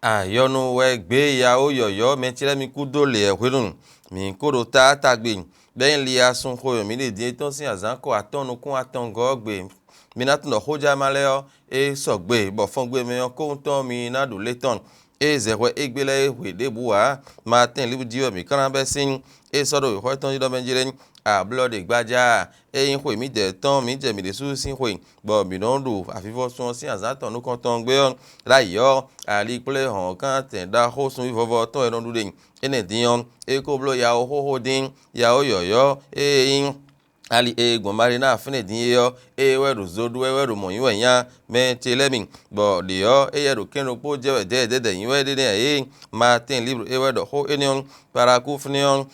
ayonu we gbe ya oyoyo metire mi kudo le ehwerun mi koro ta tagbe ben li asun ko mi le din ton sin azan ko atonu kun atongo gbe mi na tun hoja maleo e sogbe bo fon gbe mi ko ton mi na do leton e zero egbele we de buwa ma tin libu dio mi kan be sin e sodo ho ton do benjire a blood gbaja eyin ko mi de ton mi je mi de su sin ko bo mi don do afifo sun sin azan ton kun ton gbe on layo ali ple hon kan ten da ho sun vivo ton e don do de ene dion e ko blo ya ho din ya oyoyo in ali egbon mari na fune din yo weru zodu weru mo yin yan me telemin bo de yo yeru kenu po je de yin we de martin libre wedo ho enion para ku funion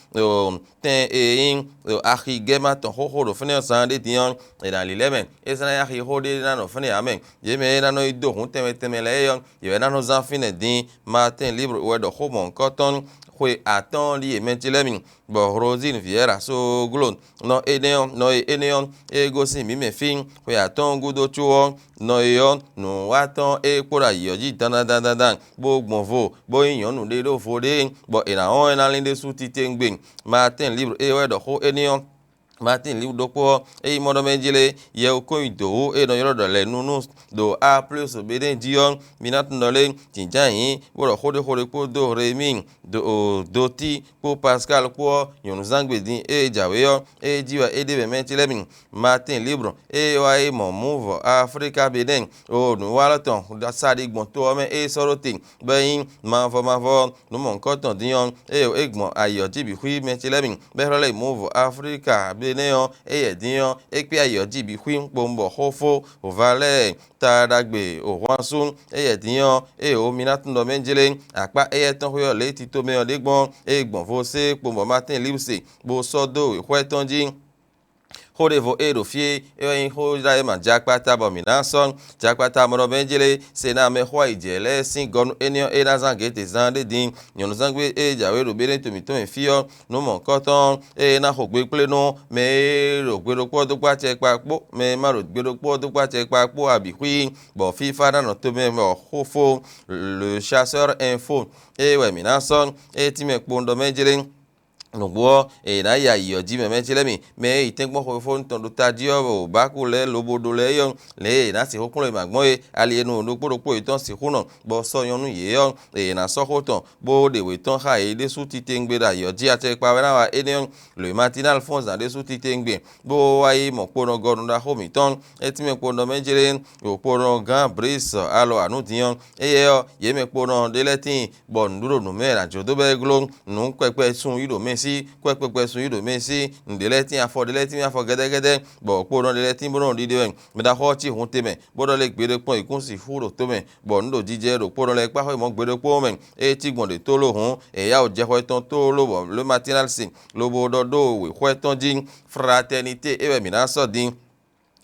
ten in akhi gema to ho do funion san de dion dans les lemen sana akhi ho de na no fune amen ye me na no ido hun teme le yo ye na no zan fine din martin libre wedo ho mon cotton we attend li mentilemi bo rosine viera so glon no eneon egosi mi me fin we attend gudo chuo no yon no watan e pora yoji dan bo gbonvo bo yan nu de do fode bo ina on na linde su titengbe martin libre e we do ho eneon martin liu dopo e modo menjele ye ko ido e no yoro le nunu do a plus beden dion minat ndole tinjan yin bo khode ko do remin do ti ko pascal ko yon zangbe din e jawe yo e jiwa e de menjele min martin libre e wa e mo move africa beden o no walaton da sadi gbon to me e sorotin beyin manfo no mon koton dion e egbon ayo jibi hui menjele min be role move africa neon eyedion ekpe ayoji bi kwin pombo hofo ovale tadagbe owansun eyedion o minatun do menjele apa eyeton hoyo leti to me odegbon egbon fose pombo martin libse bo sodo ihwetonji hodevo erofie eyin hoja e ma jakpata bominason jakpata mo benjele sena me hwa ijele sin gonu enion era zangete zande din nyonu zangbe e jawe ro bere to mi to enfio no mo koton e na hogbe pleno me ro gbero po do pa che papo me ma ro gbero po do pa che papo abikwi bo fifa na no to me mo hofo le chasseur info e we minason e ti me pondo menjele nugbo na ya yoji memenchilemi me itengbon ho fo nton do tadio ba ku le lobodo le yon le na si hokun le magbon alienu no poroporo iton si huno bo so yonu ye yon na so hoton bo de we ton ha de su titengbe da yoji ate pa na wa enion le matinal fonds da de su titengbe bo wa yi mo pono godun da ho mi ton etime pono menjire o pono gan bris alo anu dion ye me pono de letin bo nduro no me na jodo be glo nu pepe sun yido si kwekwe sun yido mesi ndeletin afọ gẹdẹgẹdẹ bo poron deletin boron dide me da ho ti hun teme bodo le gbere pon ikun si furo to me bo ndo jije ro poron le pa ho mo gbere pon me e ti gbon de to lo hun ya o je ho ton to lo bo le material sin lo bo do we ho ton jin fraternité e we mi na so din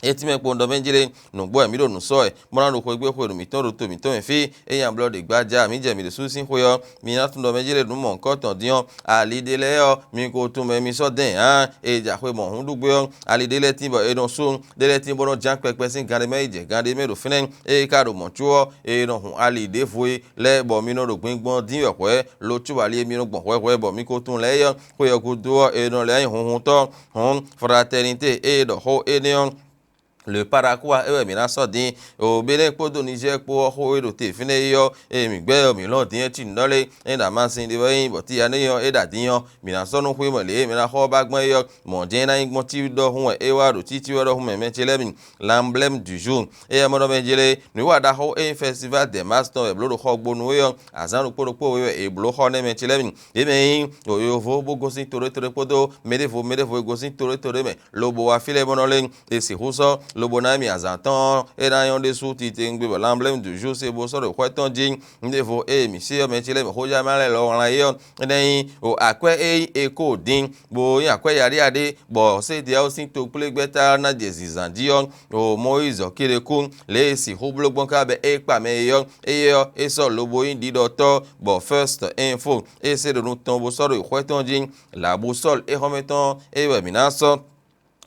etime pondo menjire nugbo emi do nu so mona ro ko gbe ko mi ton ro to mi ton fi eyan blood gbaja mi je mi de susin koyo mi na tun do menjire nu mo nkan ton dion alidele yo mi ko tun me mi so den eja pe mo hun dugbe yo alidele tin bo edon sun dele tin bo no jan pepe sin gade meje gade me ro finen e ka ro mo chuo no hun alide foi le bo mi no ro gbingbon din yo pe lo tu wale mi no gbon we bo mi ko tun le yo koyo ko do no le hun to hun fraternité e do ho enion le paraquat e mi na so din o bele podo Niger po ho ero te fine yo mi gbe mi lo din ti ndole na man sin de yin but ya ne yo da din yo mi na so nu hu mo le mi na ho ba gbon yo mo din na gbon ti do hu wa ro ti wo do hu me chele mi l'emblème du jour mo do me jele ni wa da ho festival de master e blo ho gbonu yo azan ro po we blo ho ne me chele mi me o yo vo bogo sin tore podo me de vo go sin tore me lobo wa file mo no le e si huso lobonami azantan na yon de sou titengbe l'emblème du jour c'est bo so de kweton jin ndevo mi se yo menchele me hoja male lo ran yo den o akwe ko din bo yin akwe yari ade bo se de o sin to pele gbeta na desizan dion o Moise Okerekun le si hoblogbon ka be pa me yo so lobo yin di docteur bo first info se de nou ton bo so de kweton jin la boussole remeton we minaso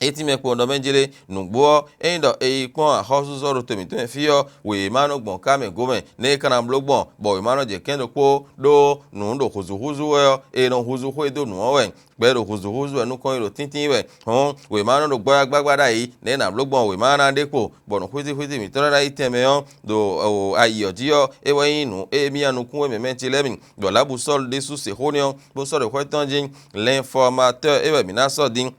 eti me kpo ndo menjele nugbo endo pon ahosuzo ro temi to fio we mano gbon kame gome ne kana blogbon bo we mano je kendo kpo do nu ndo huzu we no huzu ho do nu we gbero huzu nu kon ro tintin we hon we mano do gba gbagbada yi ne na blogbon we mana depo bo no huzi mi to ra iteme on do ayo dio we inu mi anu kun we me menjele mi do labu sol de su se honion bo so re kwetonjin l'informateur we mi na so din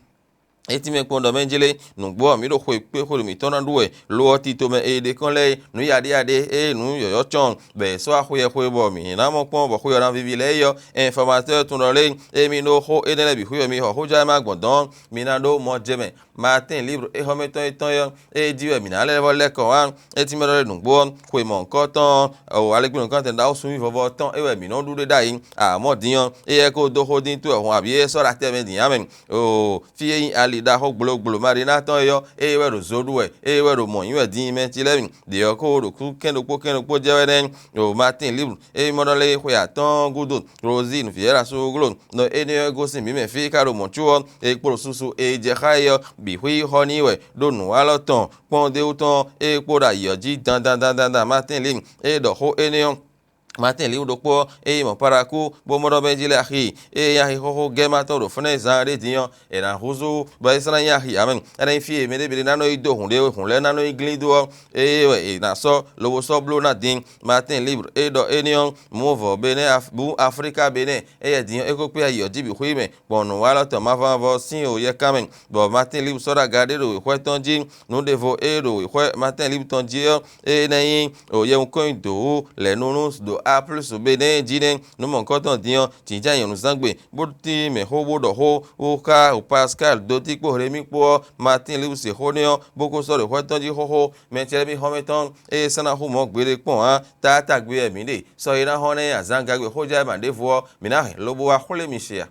eti me kpondo menjele nugbo mi do khwe pe kholo mi tona duwe lo ti to me de kon le nu ya de nu yo chon be so khwe bo mi na mo pon bo khwe ran vivi le yo informateur tun le mi no ho de le bi khwe mi ho ja ma gbondon mi na do mo jeme Martin libre ho me ton yo diwe mi na le vo le ko an eti me do nugbo khwe mo nko ton o alegbon kan ten da o sun vo ton we mi no du de dai a mo diyan ko do ho din to ho abi so ra te me diyan men o fi da ho gbolo marina ton yo we ro zoduwe we ro mo yin din me ti levin de ko ro ku kendo po je den o Martin libre mo do le khwe aton gudo rosine fiera so glo no ene go sin mi me fi ka ro mo chuo po susu je khayo bi hui ho ni we do nu alo ton pon de uton po da yo ji dan Martin libre do ho ene Martin liu dokpo mo paraku bo modo benjile ahi ya hi ho gema to do fune zare dion na huzu ba isra ya hi amen na fi me de bi na no ido hun le na no iglido na so lowo so blo na din Martin libre do enion move bene bu Africa bene dion ko pe ayo di bi hui me bonu wala to ma va vo sin o ye kamen bo Martin libre so da gade do ho ton jin no devo do ho Martin libre ton ji na yin o ye un coin do le nonus do a plus bene jine no mon koton dion tinja yon sangbe boti me ho bodo ho o ka o Pascal do ti po remi po Martin liu se honio boko so re hoton ji ho me tere mi hometon sana hu mo gbere pon ta gbe mi de so ira hone azanga gbe hoja ma de vo mi na lobo wa khole mi share